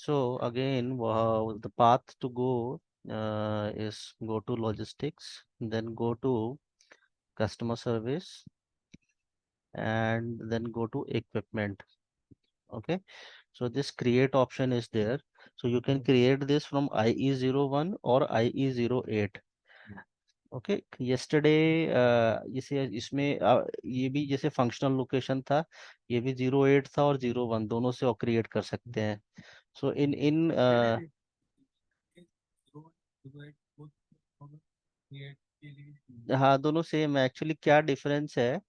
So again, the path to go is go to logistics, then go to customer service, and then go to equipment. Okay, so this create option is there. So you can create this from IE01 or IE08. Okay yesterday जैसे इसमें ये भी जैसे functional location था, ये भी 08 था और 01 दोनों से क्रिएट कर सकते हैं. सो इन इन हाँ, दोनों सेम है. एक्चुअली क्या डिफरेंस है,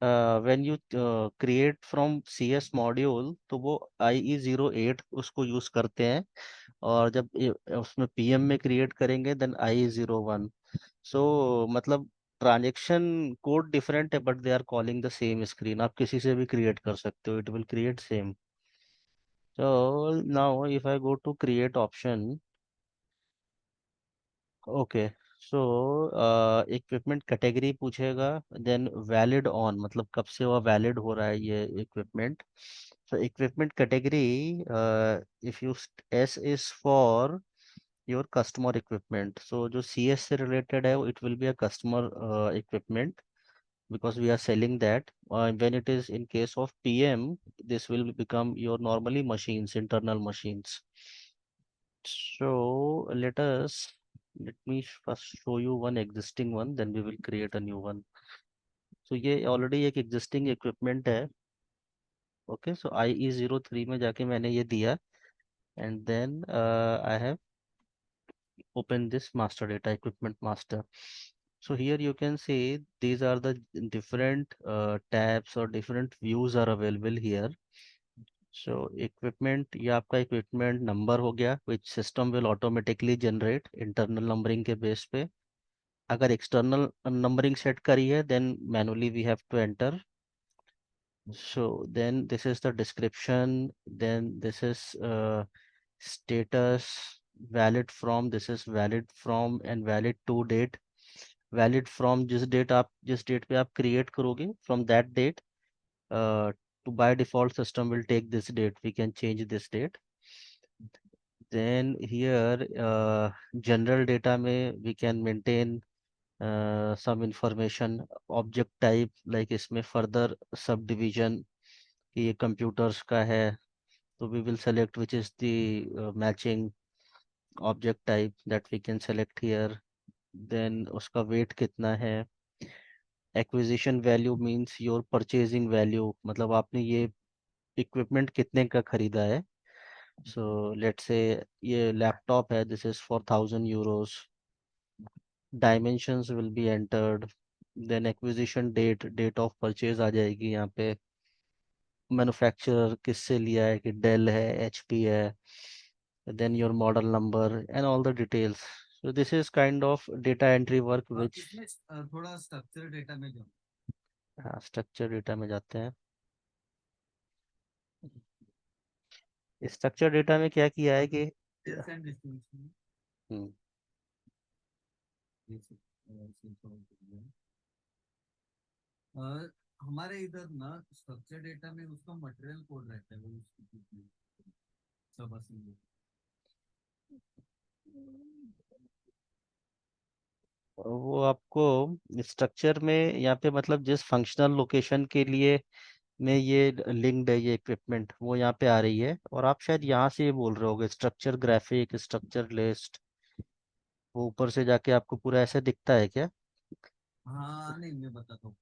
when you create from C S module तो वो IE08 उसको यूज करते हैं, और जब उसमें पीएम में क्रिएट करेंगे देन IE01. सो मतलब ट्रांजेक्शन कोड डिफरेंट है, but they are calling the same screen. आप किसी से भी क्रिएट कर सकते हो, it will create same. So now if I go to create option. Okay, so equipment category पूछेगा, देन वैलिड ऑन मतलब कब से वह वैलिड हो रहा है ये equipment. So equipment category, if you S is for your customer equipment, so जो सी एस से रिलेटेड है it will be a customer equipment because we are selling that. When it is in case of PM, this will become your normally machines, internal machines. So let me first show you one existing one, then we will create a new one. So ये already एक existing equipment है. Okay, so IE03 में जाके मैंने ये दिया, and then I have opened this master data equipment master. So here you can see these are the different tabs or different views are available here. So equipment, ये आपका equipment number हो गया, which system will automatically generate internal numbering के base पे. अगर external numbering set करी है then manually we have to enter. So then this is the description, then this is status, valid from, this is valid from and valid to date. Valid from जिस date पे आप create करोगे, from that date, to by default system will take this date, we can change this date. Then here general data में we can maintain some information. Object type, like इसमें further subdivision कि ये computers का है, तो we will select which is the matching object type that we can select here. Then उसका weight कितना है. Acquisition value means your purchasing value, मतलब आपने ये equipment कितने का खरीदा है. So let's say ये laptop है, this is for 1000 euros. Dimensions will be entered. Then acquisition date of purchase आ जाएगी यहाँ पे. Manufacturer किससे लिया है, कि Dell है, HP है. Then your model number and all the details. So this is kind of data entry work which इसमें थोड़ा स्ट्रक्चर डेटा में जो स्ट्रक्चर डेटा में जाते हैं. स्ट्रक्चर डेटा में क्या किया है कि सेल्स एंड डिस्ट्रीब्यूशन हम्म, हमारे इधर ना स्ट्रक्चर डेटा में उसका मटेरियल कोड रहता है वो सब असेंबली वो आपको स्ट्रक्चर में यहाँ पे मतलब जिस फंक्शनल लोकेशन के लिए में ये लिंक्ड है ये इक्विपमेंट, वो यहाँ पे आ रही है. और आप शायद यहाँ से ये बोल रहे होगे स्ट्रक्चर ग्राफिक, स्ट्रक्चर लिस्ट, वो ऊपर से जाके आपको पूरा ऐसा दिखता है क्या? हाँ नहीं मैं बताता हूँ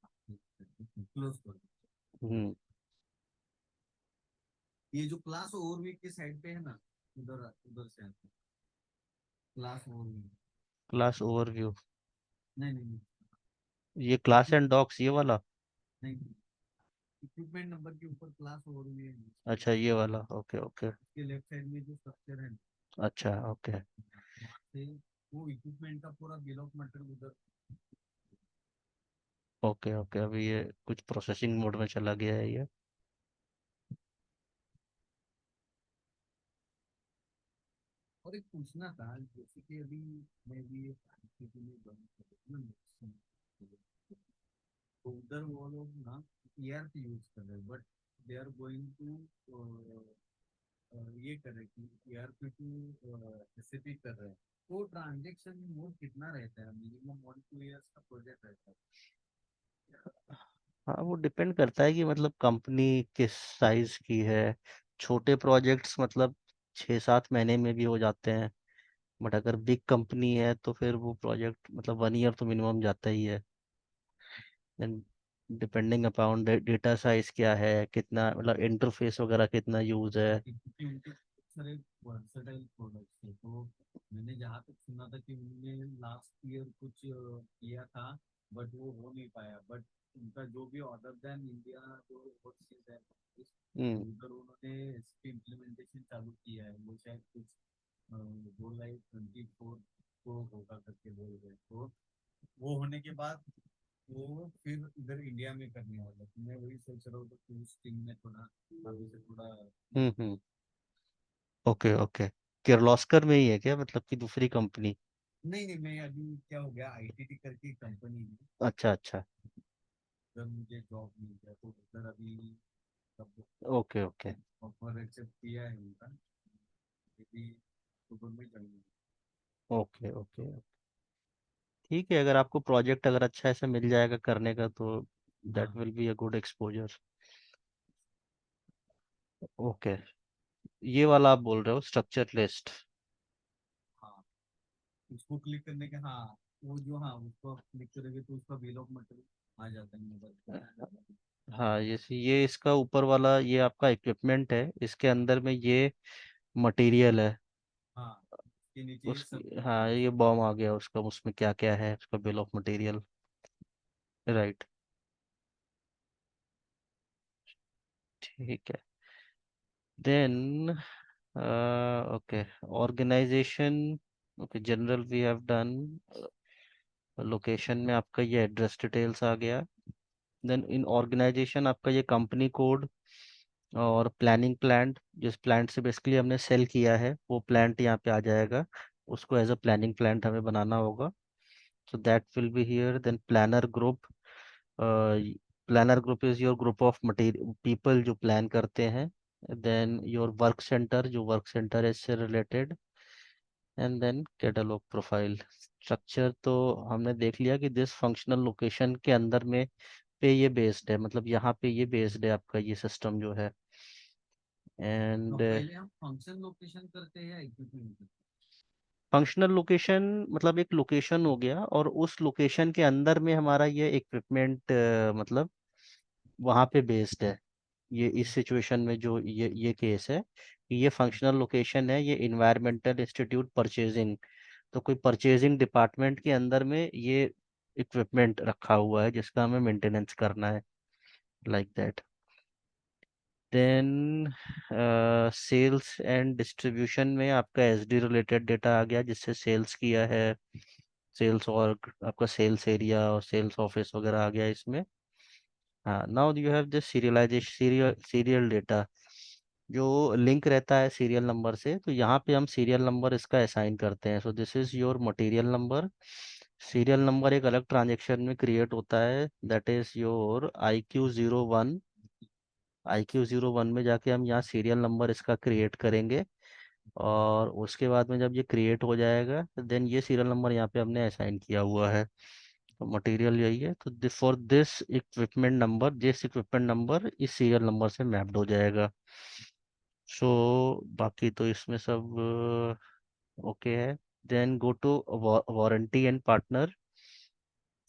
क्लोज कर हम्म. ये जो क्लास ओवरव्यू के साइड पे है ना उधर उधर से आता है क्लास ओवरव्यू क्लास ओवरव्यू, नहीं नहीं नहीं ये क्लास एंड डॉक्स ये वाला. नहीं इक्विपमेंट नंबर के ऊपर क्लास ओवरव्यू है अच्छा ये वाला, ओके ओके. इसके लेफ्ट साइड में जो स्ट्रक्चर है अच्छा ओके. वहाँ से वो इक्विपमेंट का पूरा बिल ऑफ मटेरियल उधर ओके ओके, अभी ये कुछ प्रोसेसिंग मोड में चला गया है ये. और एक पूछना था जैसे कि अभी मैं भी ये स्थिति में ज्वाइन कर रहा हूँ तो उधर वो लोग ना ईआरपी यूज कर रहे हैं but they are going to ये कर रहे कि ERP टू SAP कर रहे हैं, तो ट्रांजेक्शन मोड कितना रहता है? मिनिमम 1-2 इयर्स का प्रोजेक्ट रहता है? हाँ, वो डिपेंड करता है कि मतलब कंपनी किस साइज की है। छोटे प्रोजेक्ट्स मतलब 6-7 महीने में भी हो जाते हैं, बट अगर बिग कंपनी है तो फिर वो प्रोजेक्ट मतलब 1 ईयर तो मिनिमम जाता ही है। Then depending upon data size क्या है, कितना मतलब इंटरफेस वगैरह कितना यूज है। क्योंकि उनके बहुत सारे वर्सेटाइल प्रोडक्ट्स थे, तो मैंने जहाँ तक सुना था कि उन्होंने लास्ट ईयर कुछ किया था, बट वो हो नहीं पाया। बट उनका जो भी ऑर्डर देन इंडिया जो ओवरसीज है, हम्म। उधर उन्होंने इसकी इम्प्लीमेंटेशन चालू किया है। वो शायद कुछ 2024 को होगा करके बोल रहे, तो वो होने के बाद वो फिर इधर इंडिया में करने वाला है। तो मैं वही सोच रहा हूँ कि उस टीम में थोड़ा अभी से थोड़ा हम्म। Okay okay. किर्लोस्कर में ही है क्या, मतलब कि दूसरी कंपनी? नहीं नहीं, मैं अभी क्या हो गया, ITT करके कंपनी में, अच्छा अच्छा। उधर मुझे जॉब मिल गया, तो उधर अभी सब ओके ओके। ऑफर एक्सेप्ट किया है उनका, अभी सुबह में जाऊंगा। Okay okay. ठीक है, अगर आपको प्रोजेक्ट अगर अच्छा ऐसा मिल जाएगा करने का तो दैट हाँ will be a good exposure. Okay. ये वाला आप बोल रहे हो स्ट्रक्चर लिस्ट? हाँ, उसको क्लिक करने के, हाँ वो जो, हाँ उसको आप क्लिक करोगे तो उसका बिल ऑफ मटेरियल आ जाता है मोबाइल पे। हाँ, ये इसका ऊपर वाला ये आपका इक्विपमेंट है, इसके अंदर में ये मटेरियल है। हाँ, उसके नीचे ये उस सब हाँ, डिटेल्स। ये बॉम आ गया उसका, उसमें क्या क्या है उसका बिल ऑफ मटेरियल। राइट। ठीक है। Then okay, organisation. Okay, general we have done. Location में आपका ये एड्रेस डिटेल्स आ गया। देन इन ऑर्गेनाइजेशन आपका ये कंपनी कोड और प्लानिंग प्लांट, जिस प्लांट से बेसिकली हमने सेल किया है वो प्लांट यहाँ पे आ जाएगा। उसको एज अ प्लानिंग प्लांट हमें बनाना होगा। So that will be here. Then planner group. Planner group is your group of material people जो प्लान करते हैं। देन योर वर्क सेंटर, जो वर्क सेंटर है इससे related. And then catalogue profile. Structure तो हमने देख लिया कि दिस फंक्शनल लोकेशन के अंदर में पे ये बेस्ड है, मतलब यहाँ पे ये बेस्ड है आपका ये सिस्टम जो है। तो एंड पहले हम फंक्शन लोकेशन करते हैं इक्विपमेंट। फंक्शनल लोकेशन मतलब एक लोकेशन हो गया, और उस लोकेशन के अंदर में हमारा ये इक्विपमेंट मतलब वहाँ पे बेस्ड है। ये इस सिचुएशन में जो ये केस है कि ये फंक्शनल लोकेशन है, ये इन्वायरमेंटल इंस्टीट्यूट परचेजिंग। तो कोई परचेजिंग डिपार्टमेंट के अंदर में ये इक्विपमेंट रखा हुआ है जिसका हमें मेंटेनेंस करना है, like that. Then sales and distribution में आपका एसडी रिलेटेड डेटा आ गया, जिससे सेल्स किया है। सेल्स और आपका सेल्स एरिया और सेल्स ऑफिस वगैरह आ गया इसमें। हाँ, now you have this serialisation, serial data जो लिंक रहता है सीरियल नंबर से। तो यहाँ पे हम सीरियल नंबर इसका असाइन करते हैं। So this is your material number. Serial number एक अलग ट्रांजेक्शन में क्रिएट होता है, that is your IQ01। IQ01 में जाके हम यहाँ सीरियल नंबर इसका क्रिएट करेंगे, और उसके बाद में जब ये क्रिएट हो जाएगा देन ये सीरियल नंबर यहाँ पे हमने असाइन किया हुआ है। तो मटेरियल यही है, तो for this equipment number, this equipment number इस सीरियल नंबर से मैप्ड हो जाएगा। सो बाकी तो इसमें सब ओके है। Then go to warranty and partner.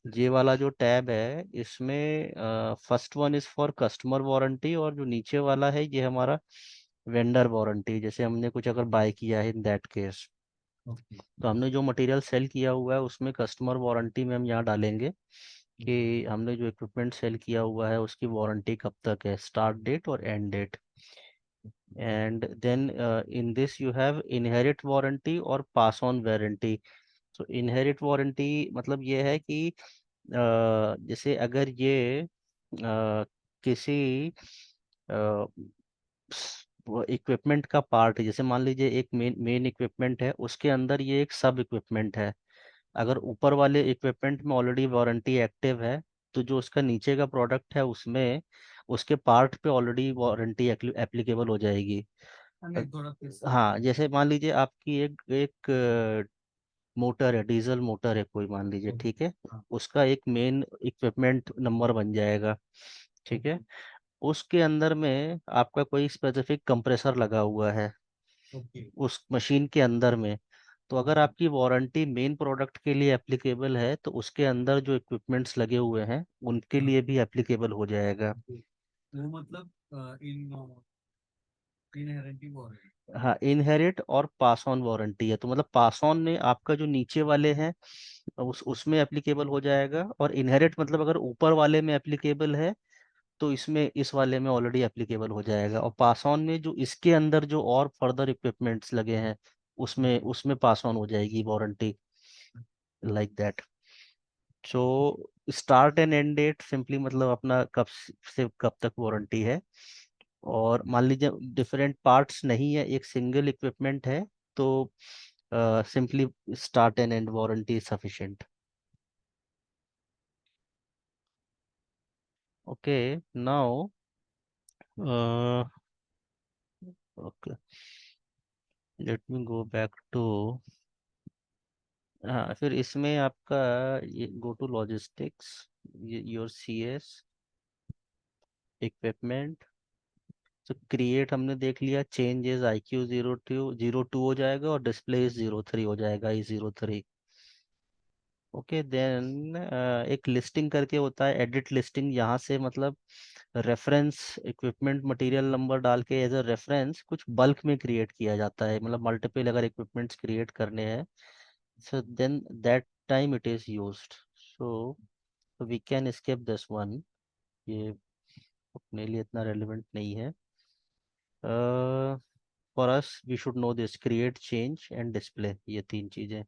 ये वाला जो टैब है इसमें first one is for customer warranty, और जो नीचे वाला है ये हमारा वेंडर वारंटी, जैसे हमने कुछ अगर बाय किया है इन दैट केस। ओके। तो हमने जो मटेरियल सेल किया हुआ है उसमें कस्टमर वारंटी में हम यहाँ डालेंगे कि हमने जो इक्विपमेंट सेल किया हुआ है उसकी वारंटी कब तक है, स्टार्ट डेट और end date. And then in this you have inherit warranty और पास ऑन वारंटी। तो इनहेरिट वारंटी मतलब ये है कि जैसे अगर ये किसी इक्विपमेंट का पार्ट है, जैसे मान लीजिए एक मेन मेन इक्विपमेंट है, उसके अंदर ये एक सब इक्विपमेंट है। अगर ऊपर वाले इक्विपमेंट में ऑलरेडी वारंटी एक्टिव है, तो जो उसका नीचे का प्रोडक्ट है उसमें उसके पार्ट पे ऑलरेडी वारंटी एप्लीकेबल हो जाएगी। नहीं थोड़ा फिर से हाँ, बताइए। जैसे मान लीजिए आपकी एक एक मोटर है, डीजल मोटर है कोई, मान लीजिए, ओके। ठीक है। हाँ। उसका एक मेन इक्विपमेंट नंबर बन जाएगा, ठीक है। ओके। उसके अंदर में आपका कोई स्पेसिफिक कंप्रेसर लगा हुआ है ओके। उस मशीन के अंदर में। तो अगर ओके। आपकी वारंटी मेन प्रोडक्ट के लिए एप्लीकेबल है तो उसके अंदर जो इक्विपमेंट्स लगे हुए हैं उनके हाँ। लिए भी एप्लीकेबल हो जाएगा। ओके। वो मतलब इन इनहेरेंटली वारंटी। हाँ, इनहेरिट और पास ऑन वारंटी है, तो मतलब पास ऑन में आपका जो नीचे वाले हैं उसमें एप्लीकेबल हो जाएगा, और इनहेरिट मतलब अगर ऊपर वाले में एप्लीकेबल है तो इसमें इस वाले में ऑलरेडी एप्लीकेबल हो जाएगा, और पास ऑन में जो इसके अंदर जो और फर्दर इक्विपमेंट्स लगे हैं उसमें उसमें पास ऑन हो जाएगी warranty, like that. So start and end date simply मतलब अपना कब से कब तक वारंटी है। और मान लीजिए डिफरेंट पार्ट्स नहीं है, एक सिंगल इक्विपमेंट है, तो simply start and end warranty sufficient. Okay, now okay, let me go back to, हाँ, फिर इसमें आपका ये go to logistics, your C S equipment. तो क्रिएट हमने देख लिया, चेंजेस आई क्यू 02 हो जाएगा और डिस्प्ले 03 हो जाएगा, I03। ओके, देन एक लिस्टिंग करके होता है, एडिट लिस्टिंग, यहाँ से मतलब रेफरेंस इक्विपमेंट मटेरियल नंबर डाल के एज अ रेफरेंस कुछ बल्क में क्रिएट किया जाता है, मतलब मल्टीपल अगर इक्विपमेंट्स क्रिएट करने हैं, so then that time it is used, so we can skip this one, ये अपने लिए इतना रेलिवेंट नहीं है। For us we should know this, create, change and display, ये तीन चीजें।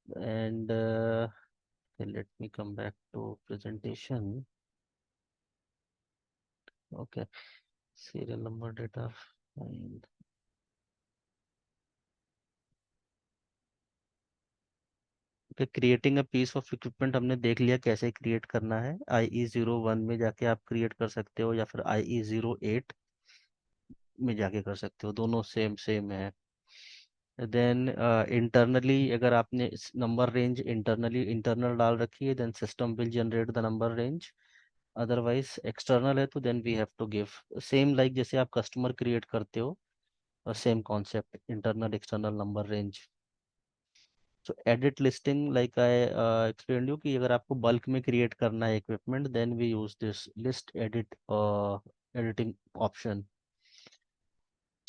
And let me come back to presentation. Okay, serial number, data, creating a piece of equipment हमने देख लिया कैसे क्रिएट करना है, IE01 में जाके आप क्रिएट कर सकते हो या फिर IE08 में जाके कर सकते हो, दोनों सेम सेम है। देन इंटरनली अगर आपने नंबर रेंज इंटरनली इंटरनल डाल रखी है, then system will generate the number range. Otherwise external है तो then we have to give same, like जैसे आप कस्टमर क्रिएट करते हो, same concept, internal external number range. So edit listing, like I explain you, कि अगर आपको bulk में क्रिएट करना है equipment, then we use this list edit editing option.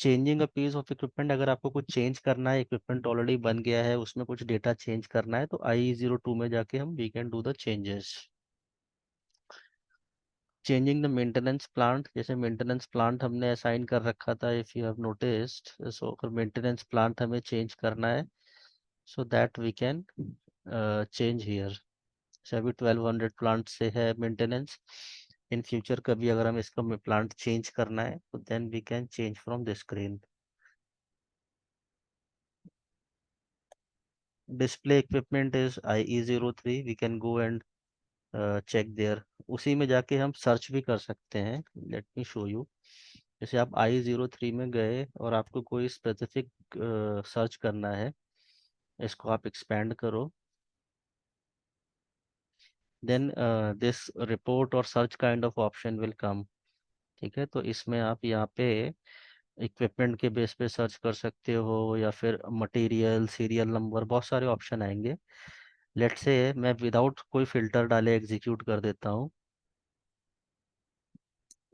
Changing a piece of equipment, अगर आपको कुछ चेंज करना है, इक्विपमेंट ऑलरेडी बन गया है, उसमें कुछ डेटा चेंज करना है, तो IE02 में जाके हम we can do the changes. Changing the maintenance plant, जैसे मेंटेनेंस प्लांट हमने असाइन कर रखा था, if you have noticed, so अगर मेंटेनेंस प्लांट हमें चेंज करना है, so that we can change here. जैसे अभी 1200 प्लांट से है मेंटेनेंस, इन फ्यूचर कभी अगर हम इसका प्लांट चेंज करना है तो then we can change from this screen. Display equipment is IE03, we can go and check there. उसी में जाके हम सर्च भी कर सकते हैं, लेट मी शो यू। जैसे आप IE03 में गए और आपको कोई स्पेसिफिक सर्च करना है, इसको आप एक्सपेंड करो, देन दिस रिपोर्ट और search kind of option will come, ठीक है। तो इसमें आप यहाँ पे इक्विपमेंट के बेस पे सर्च कर सकते हो या फिर मटेरियल, सीरियल नंबर, बहुत सारे ऑप्शन आएंगे। लेट्स से मैं विदाउट कोई फिल्टर डाले एग्जीक्यूट कर देता हूँ,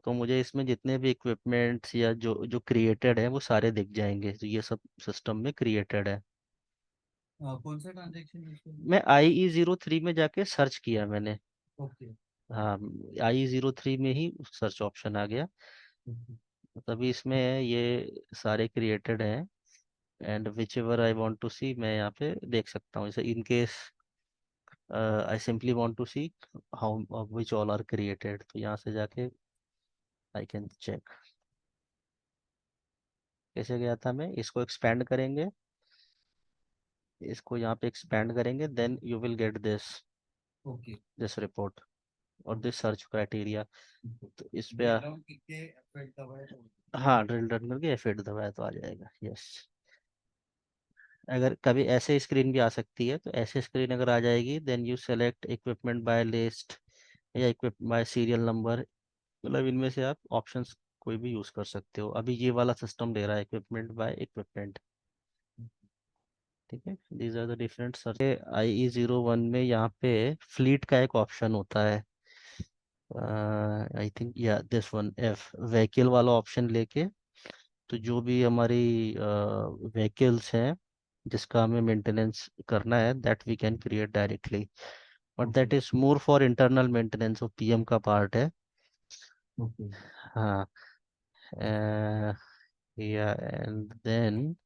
तो मुझे इसमें जितने भी इक्विपमेंट्स या जो जो क्रिएटेड है वो सारे दिख जाएंगे, तो ये सब सिस्टम में क्रिएटेड है। कौन सा ट्रांजेक्शन यूज कर मैं IE03 में जाके सर्च किया मैंने, ओके। हाँ, IE03 में ही सर्च ऑप्शन आ गया, तभी इसमें ये सारे क्रिएटेड हैं। And which ever I want to see, मैं यहाँ पे देख सकता हूँ, जैसे in case I simply want to see how which all are created, तो यहाँ से जाके आई कैन चेक। कैसे गया था मैं, इसको एक्सपेंड करेंगे, इसको यहाँ पे एक्सपेंड करेंगे, then you will get this okay. This report और दिस सर्च क्राइटेरिया। तो इस पे बैकग्राउंड कितने इफेक्ट दबाए तो हाँ, ड्रिल रन करके F8 दबाया तो आ जाएगा। यस। अगर कभी ऐसे स्क्रीन भी आ सकती है, तो ऐसे स्क्रीन अगर आ जाएगी, then you select equipment by list या इक्विप बाय सीरियल नंबर। मतलब इनमें से आप ऑप्शंस कोई भी यूज कर सकते हो। अभी ये वाला सिस्टम दे रहा है इक्विपमेंट बाय इक्विपमेंट। ठीक है, these are the different search. IE01 में यहाँ पे फ्लीट का एक ऑप्शन होता है। आई थिंक या दिस वन F, व्हीकल वाला ऑप्शन लेके, तो जो भी हमारी व्हीकल्स हैं जिसका हमें मेंटेनेंस करना है, that we can create directly, but that is more for internal maintenance, वो PM का पार्ट है। ओके। हाँ। या एंड देन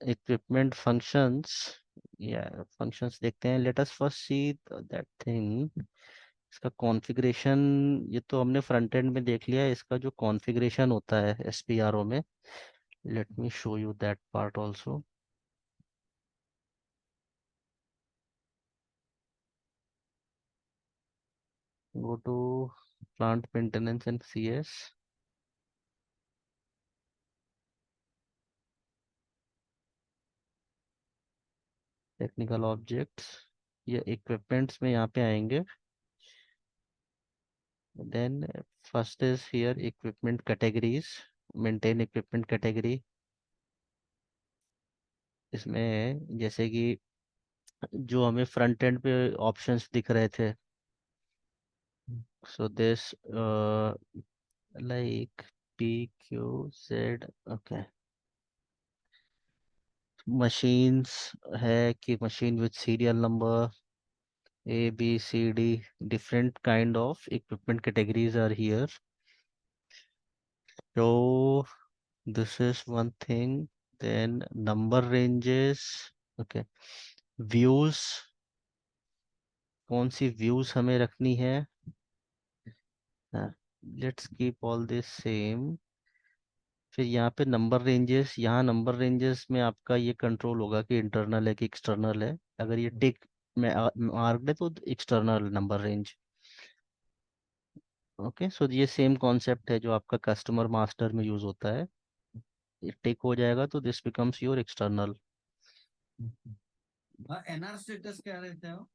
इक्विपमेंट फंक्शंस, या फंक्शंस देखते हैं। Let us first see that thing, इसका कॉन्फ़िगरेशन। ये तो हमने फ्रंट एंड में देख लिया है, इसका जो कॉन्फ़िगरेशन होता है SPRO में। Let me show you that part also. Go to plant maintenance and CS, technical objects, ये इक्विपमेंट्स में यहाँ पे आएंगे। Then first is here equipment categories, maintain equipment category. इसमें जैसे कि जो हमें फ्रंट एंड पे ऑप्शंस दिख रहे थे, so this like PQZ, okay. Machines है कि machine with serial number ABCD, different kind of equipment categories are here. So this is one thing. Then number ranges, okay. Views, कौन सी views हमें रखनी है? Let's keep all this same. फिर यहाँ पे number ranges, यहाँ नंबर रेंजेस में आपका ये कंट्रोल होगा कि इंटरनल है कि एक्सटर्नल है। अगर ये टिक में मार्क्ड है तो एक्सटर्नल नंबर रेंज। ओके, सो ये सेम कॉन्सेप्ट है जो आपका कस्टमर मास्टर में यूज होता है। ये टिक हो जाएगा तो this becomes your external. NR status क्या रहता है वो?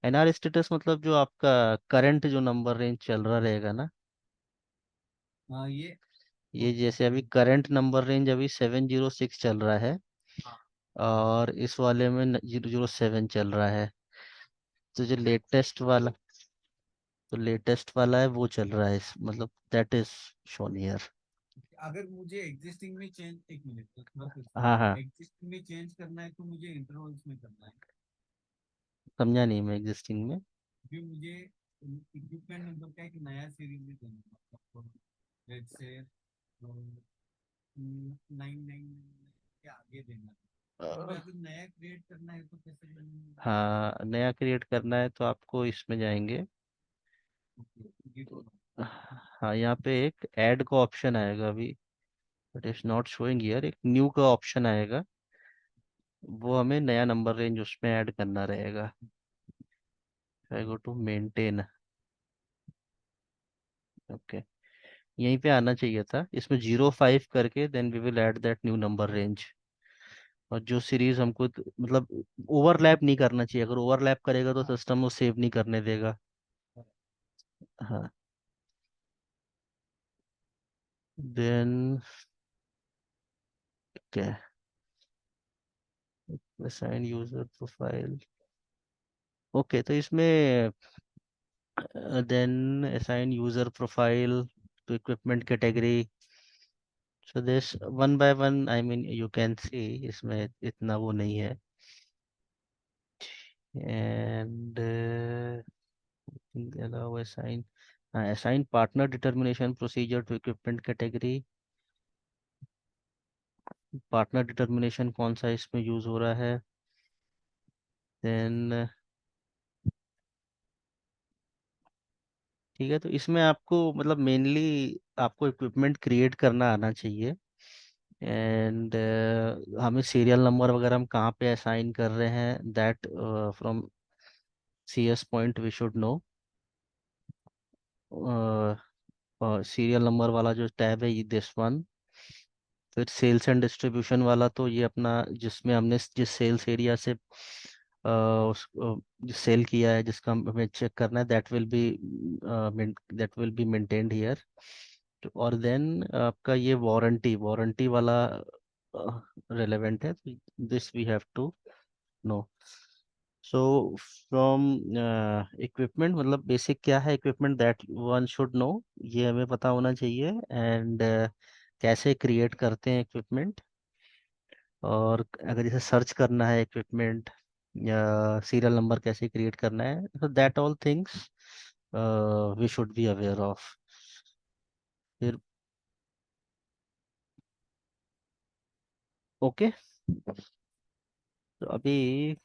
NR स्टेटस मतलब जो आपका करंट जो नंबर रेंज चल रहा रहेगा ना, हाँ ये। ये ओके जैसे ओके। अभी करंट नंबर रेंज अभी 706 चल रहा है, हाँ। और इस वाले में 007 चल रहा है। तो जो लेटेस्ट वाला है वो चल रहा है, इस मतलब दैट इज शोन हियर। अगर मुझे एग्जिस्टिंग में चेंज, एक मिनट तो थोड़ा फिर से, हाँ हाँ, एग्जिस्टिंग में चेंज करना है तो मुझे इंटरवल्स में करना है। समझा नहीं मैं एग्जिस्टिंग में। भी मुझे इक्विपमेंट नंबर का एक नया सीरीज में देना है, मतलब लेट्स से 999 के आगे देना है। तो मैं अगर नया क्रिएट करना है तो कैसे बनेगा? हाँ, नया क्रिएट करना है तो आपको इसमें जाएंगे। गिट। हाँ, यहाँ पे एक ऐड का ऑप्शन आएगा अभी, but it's not showing here. एक न्यू का ऑप्शन आएगा, वो हमें नया नंबर रेंज उसमें ऐड करना रहेगा। I go to maintain, okay. यहीं पे आना चाहिए था, इसमें 05 करके, then we will add that new number range. और जो सीरीज हमको मतलब ओवरलैप नहीं करना चाहिए, अगर ओवरलैप करेगा तो सिस्टम वो सेव नहीं करने देगा। हाँ। देन क्या, असाइन यूजर प्रोफाइल, ओके। तो इसमें then assign user profile to equipment category. So this one by one, I mean you can see इसमें इतना वो नहीं है। And allow assign partner determination procedure to equipment category। Partner determination कौन सा इसमें यूज हो रहा है? देन ठीक है, तो इसमें आपको मतलब मेनली आपको इक्विपमेंट क्रिएट करना आना चाहिए। एंड हमें सीरियल नंबर वगैरह हम कहाँ पे असाइन कर रहे हैं, that from CS point we should know. Serial number वाला जो टैब है, ये दिस वन। फिर सेल्स एंड डिस्ट्रीब्यूशन वाला तो ये अपना, जिसमें हमने जिस सेल्स एरिया से जो सेल किया है, जिसका हमें चेक करना है, that will be maintained here. और देन आपका ये वारंटी वारंटी वाला रिलेवेंट है, this we have to know. So from equipment, मतलब बेसिक क्या है equipment, that one should know, ये हमें पता होना चाहिए। एंड कैसे क्रिएट करते हैं इक्विपमेंट, और अगर जैसे सर्च करना है इक्विपमेंट, या सीरियल नंबर कैसे क्रिएट करना है, तो that all things we should be aware of. फिर ओके, तो अभी